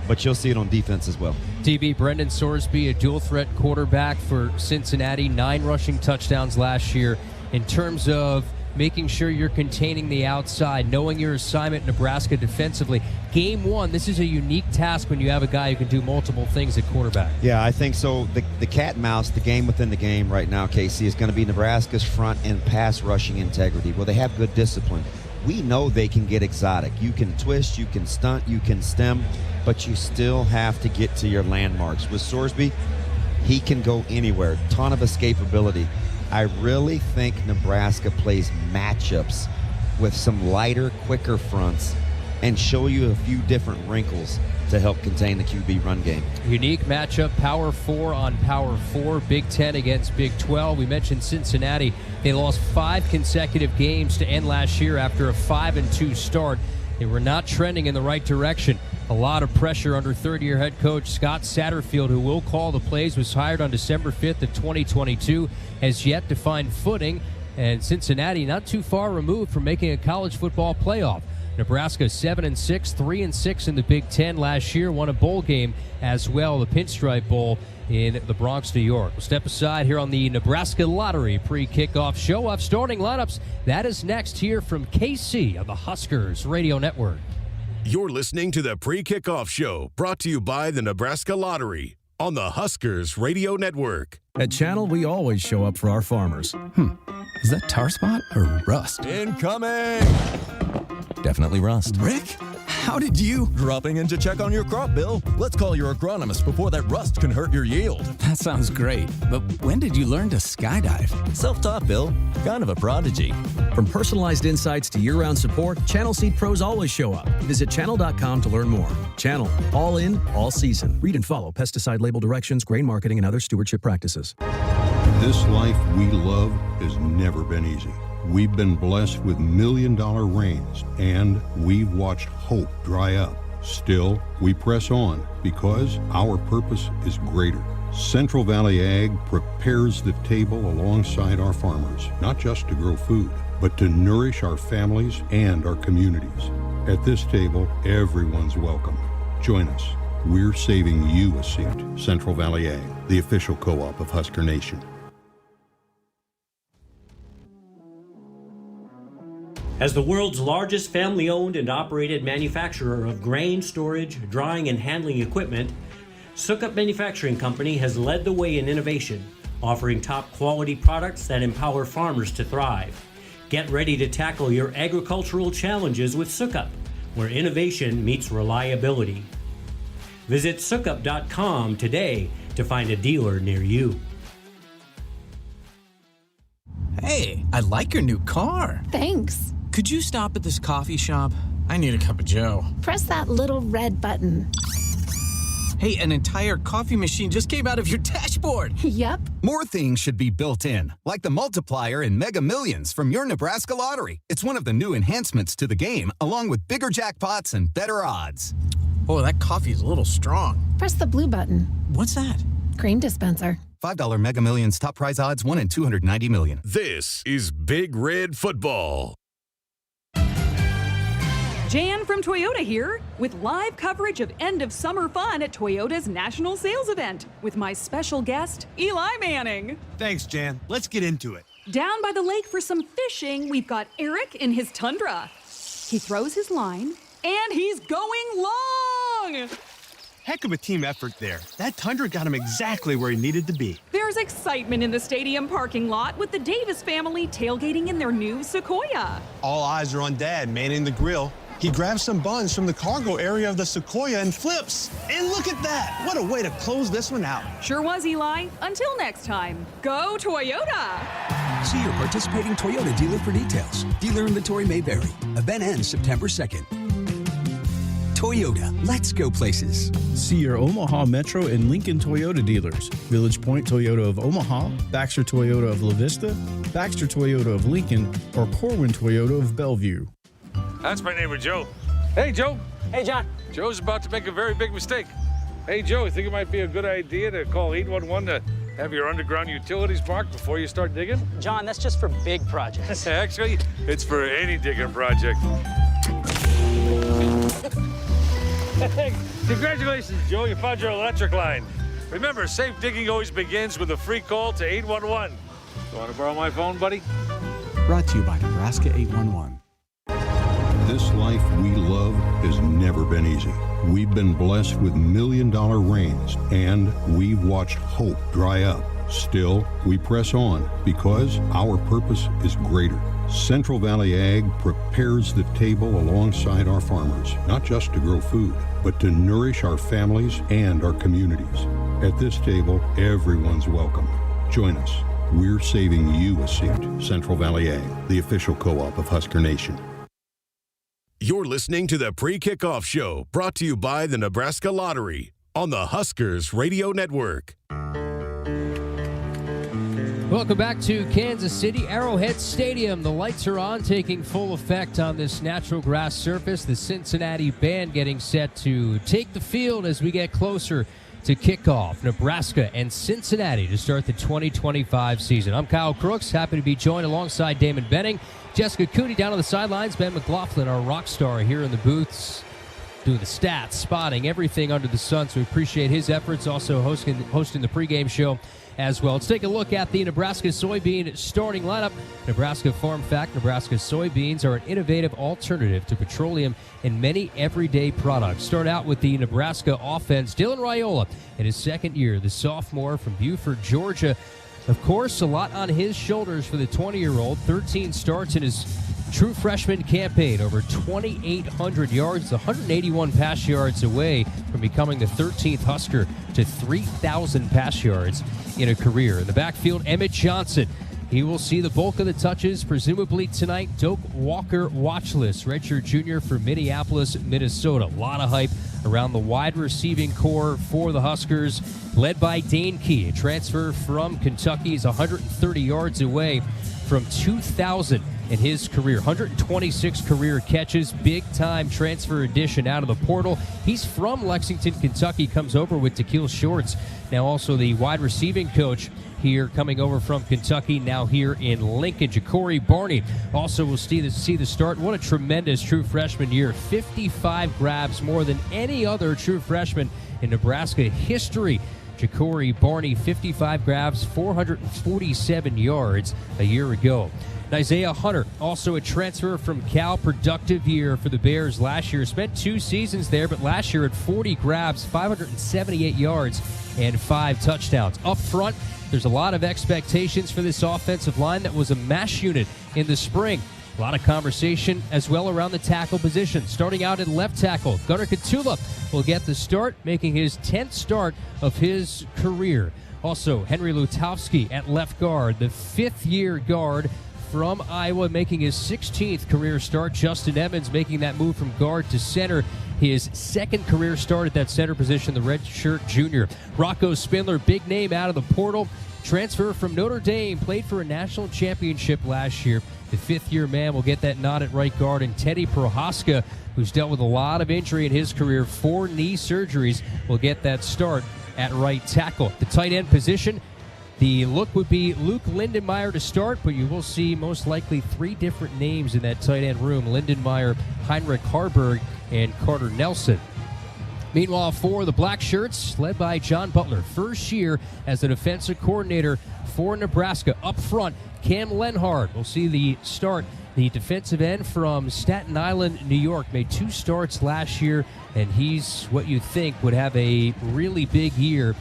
but you'll see it on defense as well.
DB Brendan Sorsby, a dual-threat quarterback for Cincinnati, 9 rushing touchdowns last year. In terms of making sure you're containing the outside, knowing your assignment in Nebraska defensively, game 1, this is a unique task when you have a guy who can do multiple things at quarterback.
Yeah, I think so. The cat and mouse, the game within the game right now, Casey, is going to be Nebraska's front and pass rushing integrity. Well, they have good discipline. We know they can get exotic. You can twist, you can stunt, you can stem, but you still have to get to your landmarks. With Sorsby, he can go anywhere. Ton of escapability. I really think Nebraska plays matchups with some lighter, quicker fronts and show you a few different wrinkles to help contain the QB run game.
Unique matchup, Power 4 on Power 4, Big 10 against Big 12. We mentioned Cincinnati. They lost 5 consecutive games to end last year after a 5-2 start. They were not trending in the right direction. A lot of pressure under third-year head coach Scott Satterfield, who will call the plays, was hired on December 5th of 2022, has yet to find footing, and Cincinnati not too far removed from making a college football playoff. Nebraska 7-6, 3-6 in the Big Ten last year, won a bowl game as well, the Pinstripe Bowl in the Bronx, New York. We'll step aside here on the Nebraska Lottery pre-kickoff show of starting lineups. That is next here from KC of the Huskers Radio Network.
You're listening to the Pre-Kickoff Show, brought to you by the Nebraska Lottery on the Huskers Radio Network.
At Channel, we always show up for our farmers. Is that tar spot or rust?
Incoming!
Definitely rust.
Rick, how did you? Dropping in to check on your crop, Bill. Let's call your agronomist before that rust can hurt your yield.
That sounds great, but when did you learn to skydive?
Self-taught, Bill. Kind of a prodigy.
From personalized insights to year-round support, Channel Seed pros always show up. Visit channel.com to learn more. Channel, all in, all season. Read and follow pesticide label directions, grain marketing, and other stewardship practices.
This life we love has never been easy. We've been blessed with million-dollar rains, and we've watched hope dry up. Still, we press on because our purpose is greater. Central Valley Ag prepares the table alongside our farmers, not just to grow food, but to nourish our families and our communities. At this table, everyone's welcome. Join us. We're saving you a seat. Central Valley Ag, the official co-op of Husker Nation.
As the world's largest family-owned and operated manufacturer of grain storage, drying, and handling equipment, Sukup Manufacturing Company has led the way in innovation, offering top-quality products that empower farmers to thrive. Get ready to tackle your agricultural challenges with Sukup, where innovation meets reliability. Visit sukup.com today to find a dealer near you.
Hey, I like your new car.
Thanks.
Could you stop at this coffee shop? I need a cup of joe.
Press that little red button.
Hey, an entire coffee machine just came out of your dashboard.
Yep.
More things should be built in, like the multiplier in Mega Millions from your Nebraska Lottery. It's one of the new enhancements to the game, along with bigger jackpots and better odds.
Oh, that coffee is a little strong.
Press the blue button.
What's that?
Cream dispenser.
$5 Mega Millions top prize odds, 1 in 290 million.
This is Big Red Football.
Jan from Toyota here with live coverage of end of summer fun at Toyota's national sales event with my special guest, Eli Manning.
Thanks, Jan. Let's get into it.
Down by the lake for some fishing, we've got Eric in his Tundra. He throws his line, and he's going long!
Heck of a team effort there. That Tundra got him exactly where he needed to be.
There's excitement in the stadium parking lot with the Davis family tailgating in their new Sequoia.
All eyes are on Dad manning the grill. He grabs some buns from the cargo area of the Sequoia and flips. And look at that. What a way to close this one out.
Sure was, Eli. Until next time, go Toyota!
See your participating Toyota dealer for details. Dealer inventory may vary. Event ends September 2nd.
Toyota, let's go places.
See your Omaha Metro and Lincoln Toyota dealers. Village Point Toyota of Omaha, Baxter Toyota of La Vista, Baxter Toyota of Lincoln, or Corwin Toyota of Bellevue.
That's my neighbor, Joe. Hey, Joe.
Hey, John.
Joe's about to make a very big mistake. Hey, Joe, you think it might be a good idea to call 811 to have your underground utilities marked before you start digging?
John, that's just for big projects.
Actually, it's for any digging project. Hey, congratulations, Joe. You found your electric line. Remember, safe digging always begins with a free call to 811. You want to borrow my phone, buddy?
Brought to you by Nebraska 811.
This life we love has never been easy. We've been blessed with million-dollar rains, and we've watched hope dry up. Still, we press on because our purpose is greater. Central Valley Ag prepares the table alongside our farmers, not just to grow food, but to nourish our families and our communities. At this table, everyone's welcome. Join us. We're saving you a seat. Central Valley Ag, the official co-op of Husker Nation.
You're listening to the Pre-Kickoff Show, brought to you by the Nebraska Lottery on the Huskers Radio Network.
Welcome back to Kansas City, Arrowhead Stadium. The lights are on, taking full effect on this natural grass surface. The Cincinnati band getting set to take the field as we get closer to kickoff. Nebraska and Cincinnati to start the 2025 season. I'm Kyle Crooks, happy to be joined alongside Damon Benning, Jessica Cooney down on the sidelines, Ben McLaughlin, our rock star here in the booths, doing the stats, spotting everything under the sun. So we appreciate his efforts, also hosting the pregame show as well. Let's take a look at the Nebraska soybean starting lineup. Nebraska Farm Fact: Nebraska soybeans are an innovative alternative to petroleum in many everyday products. Start out with the Nebraska offense. Dylan Raiola in his second year, the sophomore from Buford, Georgia. Of course, a lot on his shoulders for the 20-year-old. 13 starts in his true freshman campaign, over 2,800 yards, 181 pass yards away from becoming the 13th Husker to 3,000 pass yards in a career. In the backfield, Emmett Johnson. He will see the bulk of the touches, presumably tonight. Doak Walker watchless, redshirt junior for Minneapolis, Minnesota. A lot of hype around the wide receiving core for the Huskers, led by Dane Key, a transfer from Kentucky. He's 130 yards away from 2,000 in his career. 126 career catches, big-time transfer addition out of the portal. He's from Lexington, Kentucky, comes over with Tequil Shorts, now also the wide receiving coach here, coming over from Kentucky, now here in Lincoln. Ja'Cory Barney also will see the start. What a tremendous true freshman year. 55 grabs, more than any other true freshman in Nebraska history. Ja'Cory Barney, 55 grabs, 447 yards a year ago. Isaiah Hunter, also a transfer from Cal, productive year for the Bears last year. Spent 2 seasons there, but last year at 40 grabs, 578 yards, and 5 touchdowns. Up front, there's a lot of expectations for this offensive line that was a mash unit in the spring. A lot of conversation as well around the tackle position. Starting out at left tackle, Gunnar Katula will get the start, making his 10th start of his career. Also, Henry Lutowski at left guard, the 5th-year guard from Iowa, making his 16th career start. Justin Evans making that move from guard to center, his 2nd career start at that center position, the redshirt junior. Rocco Spindler, big name out of the portal, transfer from Notre Dame, played for a national championship last year. The 5th-year man will get that nod at right guard, and Teddy Prohaska, who's dealt with a lot of injury in his career, 4 knee surgeries, will get that start at right tackle. The tight end position, the look would be Luke Lindenmeyer to start, but you will see most likely 3 different names in that tight end room: Lindenmeyer, Heinrich Harburg, and Carter Nelson. Meanwhile, for the Black Shirts, led by John Butler, first year as the defensive coordinator for Nebraska. Up front, Cam Lenhard will see the start. The defensive end from Staten Island, New York, made 2 starts last year, and he's what you think would have a really big year.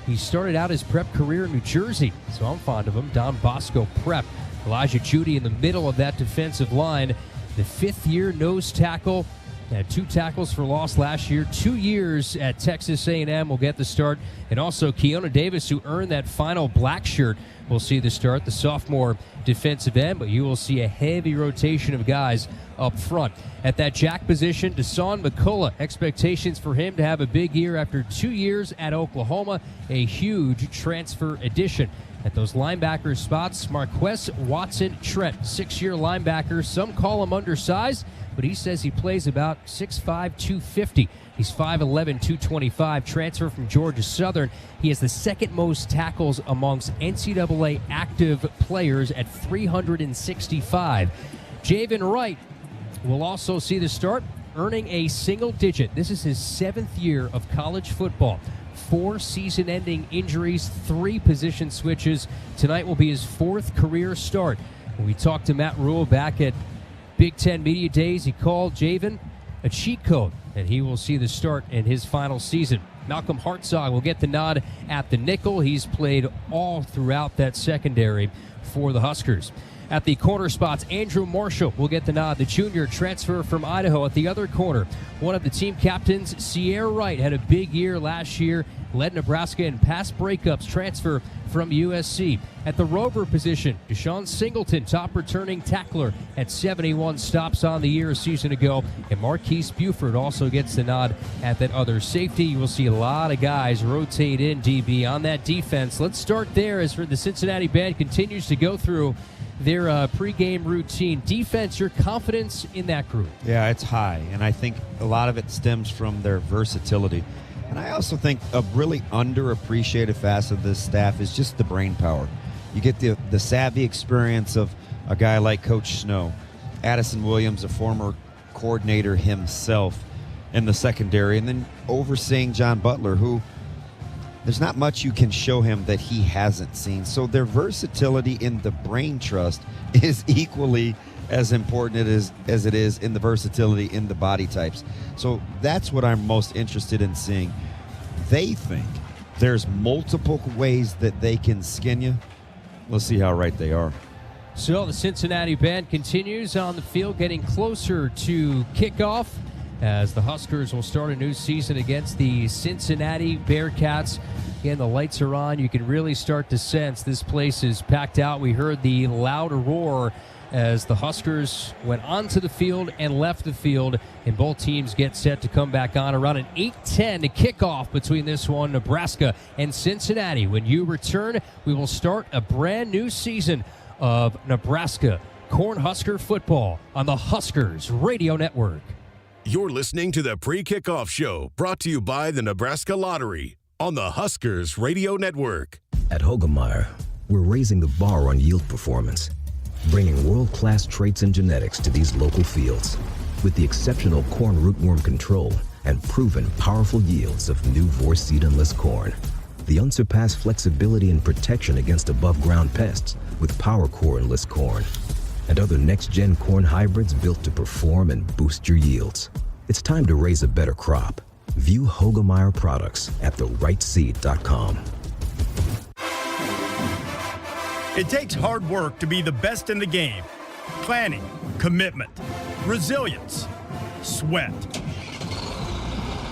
He started out his prep career in New Jersey, so I'm fond of him. Don Bosco Prep. Elijah Judy in the middle of that defensive line. The 5th-year nose tackle Had 2 tackles for loss last year. 2 years at Texas A&M will get the start. And also Keona Davis, who earned that final black shirt, will see the start. The sophomore defensive end, but you will see a heavy rotation of guys up front. At that jack position, Deshaun McCullough, expectations for him to have a big year after 2 years at Oklahoma, a huge transfer addition. At those linebacker spots, Marquez Watson-Trent, 6-year linebacker. Some call him undersized, but he says he plays about 6'5", 250. He's 5'11", 225, transfer from Georgia Southern. He has the second most tackles amongst NCAA active players at 365. Javen Wright will also see the start, earning a single digit. This is his 7th year of college football. 4 season-ending injuries, 3 position switches. Tonight will be his 4th career start. When we talked to Matt Rhule back at Big Ten Media Days, he called Javen a cheat code, and he will see the start in his final season. Malcolm Hartzog will get the nod at the nickel. He's played all throughout that secondary for the Huskers. At the corner spots, Andrew Marshall will get the nod, the junior transfer from Idaho. At the other corner, one of the team captains, Sierra Wright, had a big year last year, led Nebraska in pass breakups, transfer from USC. At the rover position, Deshaun Singleton, top returning tackler at 71 stops on the year a season ago. And Marquise Buford also gets the nod at that other safety. You will see a lot of guys rotate in, DB, on that defense. Let's start there as for the Cincinnati Band continues to go through their pregame routine. Defense, your confidence in that group?
Yeah, it's high, and I think a lot of it stems from their versatility. And I also think a really underappreciated facet of this staff is just the brain power. You get the savvy experience of a guy like Coach Snow, Addison Williams, a former coordinator himself in the secondary, and then overseeing John Butler, who there's not much you can show him that he hasn't seen. So their versatility in the brain trust is equally as important as it is in the versatility in the body types. So that's what I'm most interested in seeing. They think there's multiple ways that they can skin you. Let's see how right they are.
So the Cincinnati Band continues on the field, getting closer to kickoff as the Huskers will start a new season against the Cincinnati Bearcats. Again, the lights are on. You can really start to sense this place is packed out. We heard the loud roar as the Huskers went onto the field and left the field, and both teams get set to come back on around an 8:10 to kickoff between this one, Nebraska and Cincinnati. When you return, we will start a brand new season of Nebraska Cornhusker football on the Huskers Radio Network.
You're listening to the Pre-Kickoff Show, brought to you by the Nebraska Lottery on the Huskers Radio Network.
At Hogemeyer, we're raising the bar on yield performance, bringing world-class traits and genetics to these local fields with the exceptional corn rootworm control and proven powerful yields of new Vorseed Enlist corn. The unsurpassed flexibility and protection against above-ground pests with PowerCore Enlist corn, and other next-gen corn hybrids built to perform and boost your yields. It's time to raise a better crop. View Hogemeyer products at therightseed.com.
It takes hard work to be the best in the game. Planning, commitment, resilience, sweat.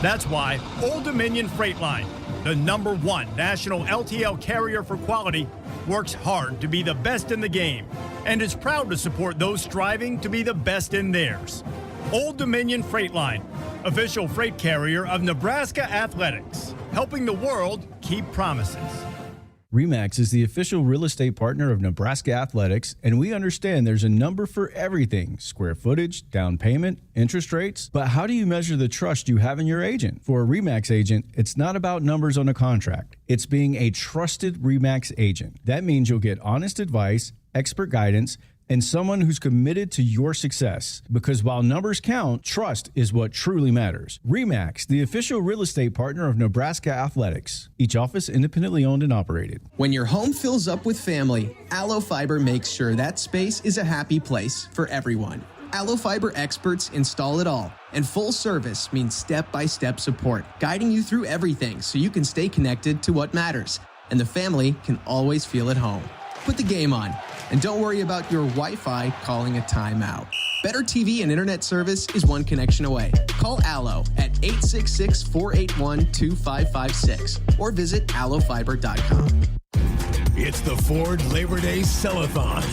That's why Old Dominion Freight Line, the #1 national LTL carrier for quality, works hard to be the best in the game and is proud to support those striving to be the best in theirs. Old Dominion Freight Line, official freight carrier of Nebraska Athletics, helping the world keep promises.
RE/MAX is the official real estate partner of Nebraska Athletics, and we understand there's a number for everything: square footage, down payment, interest rates. But how do you measure the trust you have in your agent? For a RE/MAX agent, it's not about numbers on a contract. It's being a trusted RE/MAX agent. That means you'll get honest advice, expert guidance, and someone who's committed to your success. Because while numbers count, trust is what truly matters. RE/MAX, the official real estate partner of Nebraska Athletics. Each office independently owned and operated.
When your home fills up with family, Allo Fiber makes sure that space is a happy place for everyone. Allo Fiber experts install it all, and full service means step-by-step support, guiding you through everything so you can stay connected to what matters, and the family can always feel at home. Put the game on, and don't worry about your Wi-Fi calling a timeout. Better TV and internet service is one connection away. Call Allo at 866-481-2556 or visit allofiber.com.
It's the Ford Labor Day Sell-a-thon.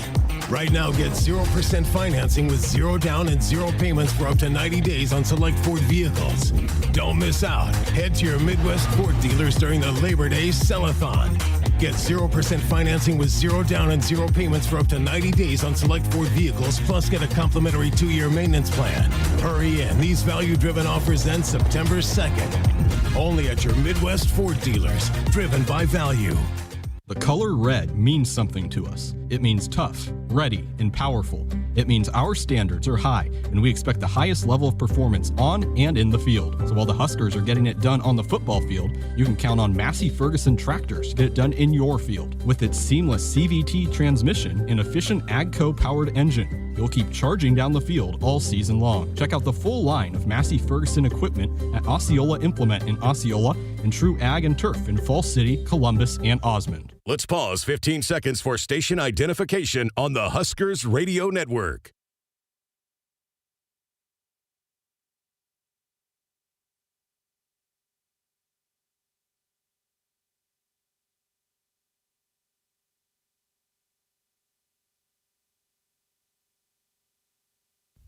Right now, get 0% financing with 0 down and 0 payments for up to 90 days on select Ford vehicles. Don't miss out. Head to your Midwest Ford dealers during the Labor Day Sell-a-thon. Get 0% financing with 0 down and 0 payments for up to 90 days on select Ford vehicles, plus get a complimentary 2-year maintenance plan. Hurry in. These value-driven offers end September 2nd. Only at your Midwest Ford dealers. Driven by value.
The color red means something to us. It means tough, ready, and powerful. It means our standards are high, and we expect the highest level of performance on and in the field. So while the Huskers are getting it done on the football field, you can count on Massey Ferguson tractors to get it done in your field. With its seamless CVT transmission and efficient AGCO-powered engine, you'll keep charging down the field all season long. Check out the full line of Massey Ferguson equipment at Osceola Implement in Osceola and True Ag and Turf in Falls City, Columbus, and Osmond.
Let's pause 15 seconds for station identification on the Huskers Radio Network.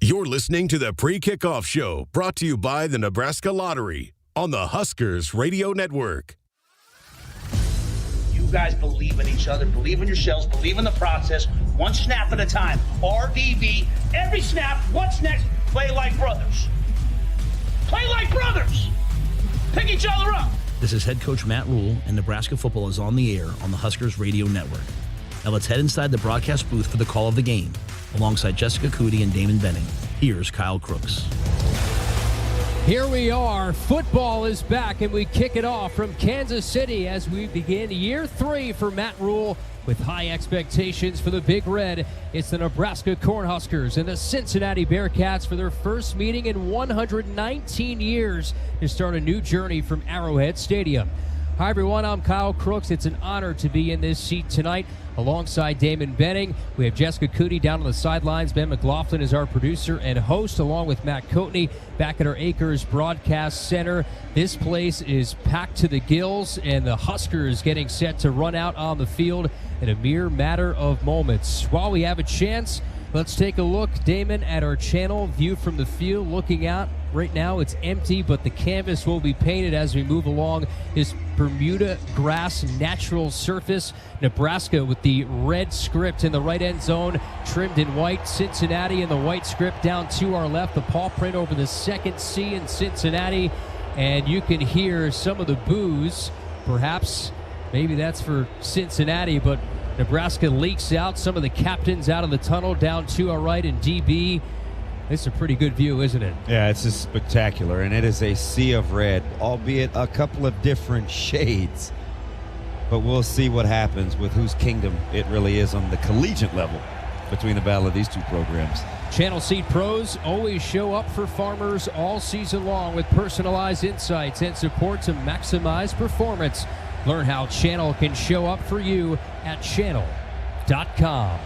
You're listening to the Pre-Kickoff Show, brought to you by the Nebraska Lottery on the Huskers Radio Network.
You guys believe in each other, believe in yourselves, believe in the process, one snap at a time. RDB, every snap, what's next? Play like brothers. Play like brothers. Pick each other up.
This is head coach Matt Rhule, and Nebraska Football is on the air on the Huskers Radio Network. Now let's head inside the broadcast booth for the call of the game. Alongside Jessica Cootie and Damon Benning, here's Kyle Crooks.
Here we are. Football is back, and we kick it off from Kansas City as we begin year 3 for Matt Rhule with high expectations for the Big Red. It's the Nebraska Cornhuskers and the Cincinnati Bearcats for their first meeting in 119 years to start a new journey from Arrowhead Stadium. Hi, everyone. I'm Kyle Crooks. It's an honor to be in this seat tonight alongside Damon Benning. We have Jessica Cootie down on the sidelines. Ben McLaughlin is our producer and host, along with Matt Coatney back at our Acres Broadcast Center. This place is packed to the gills, and the Huskers getting set to run out on the field in a mere matter of moments. While we have a chance, let's take a look, Damon, at our channel view from the field. Looking out right now, it's empty, but the canvas will be painted as we move along this Bermuda grass natural surface. Nebraska with the red script in the right end zone, trimmed in white. Cincinnati in the white script down to our left. The paw print over the second C in Cincinnati, and you can hear some of the boos. Perhaps maybe that's for Cincinnati, but Nebraska leaks out. Some of the captains out of the tunnel down to our right in DB. It's a pretty good view, isn't it?
Yeah, it's just spectacular, and it is a sea of red, albeit a couple of different shades. But we'll see what happens with whose kingdom it really is on the collegiate level between the battle of these two programs.
Channel Seed Pros always show up for farmers all season long with personalized insights and support to maximize performance. Learn how Channel can show up for you at channel.com.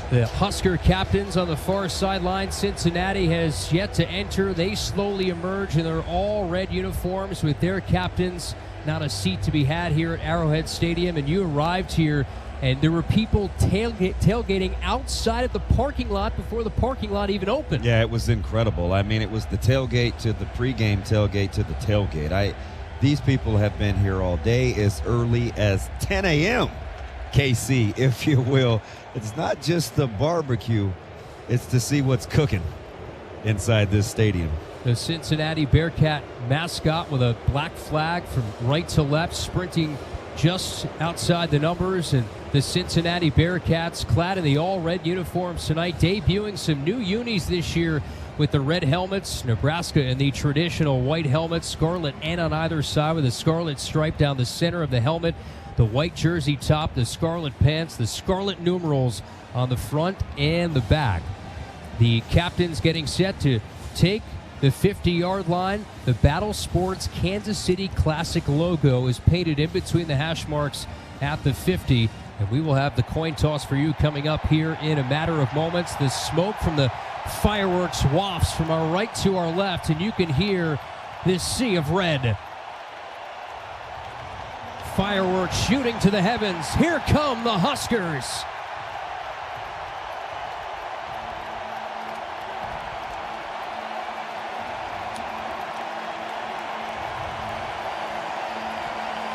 The Husker captains on the far sideline. Cincinnati has yet to enter. They slowly emerge in their all red uniforms with their captains. Not a seat to be had here at Arrowhead Stadium. And you arrived here, and there were people tailgating outside of the parking lot before the parking lot even opened.
Yeah, it was incredible. I mean, it was the tailgate to the pregame tailgate to the tailgate. These people have been here all day, as early as 10 a.m., KC, if you will. It's not just the barbecue, it's to see what's cooking inside this stadium.
The Cincinnati Bearcat mascot with a black flag from right to left, sprinting just outside the numbers, and the Cincinnati Bearcats clad in the all-red uniforms tonight, debuting some new unis this year with the red helmets. Nebraska in the traditional white helmet, scarlet N on either side with a scarlet stripe down the center of the helmet, the white jersey top, the scarlet pants, the scarlet numerals on the front and the back. The captains getting set to take the 50-yard line. The Battle Sports Kansas City Classic logo is painted in between the hash marks at the 50. And we will have the coin toss for you coming up here in a matter of moments. The smoke from the Fireworks wafts from our right to our left, and you can hear this sea of red. Fireworks shooting to the heavens. Here come the Huskers.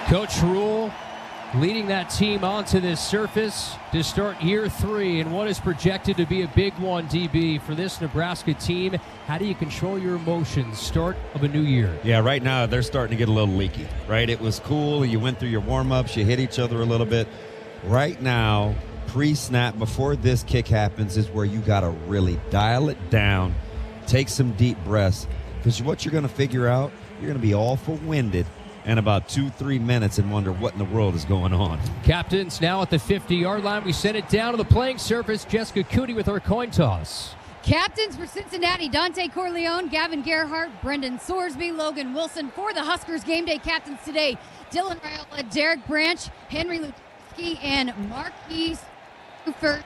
Coach Rhule leading that team onto this surface to start year 3 in what is projected to be a big one, DB, for this Nebraska team. How do you control your emotions start of a new year?
Yeah, right now they're starting to get a little leaky, right? It was cool. You went through your warm-ups. You hit each other a little bit. Right now, pre-snap, before this kick happens, is where you got to really dial it down, take some deep breaths, because what you're going to figure out, you're going to be awful winded in about 2-3 minutes and wonder what in the world is going on. Captains now at the 50-yard line. We send it down to the playing surface. Jessica Cootie with our coin toss.
Captains for Cincinnati, Dante Corleone, Gavin Gerhardt, Brendan Sorsby, Logan Wilson. For the Huskers game day captains today, Dylan Raiola, Derek Branch, Henry Lutzke, and Marquise Cooper.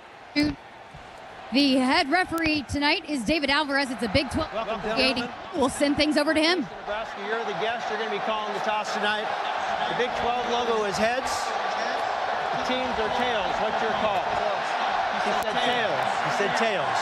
The head referee tonight is David Alvarez. It's a Big 12 skating. We'll send things over to him.
Nebraska, you're the guest. You're going to be calling the toss tonight. The Big 12 logo is heads. The teams are tails. What's your call? He said tails. He said tails.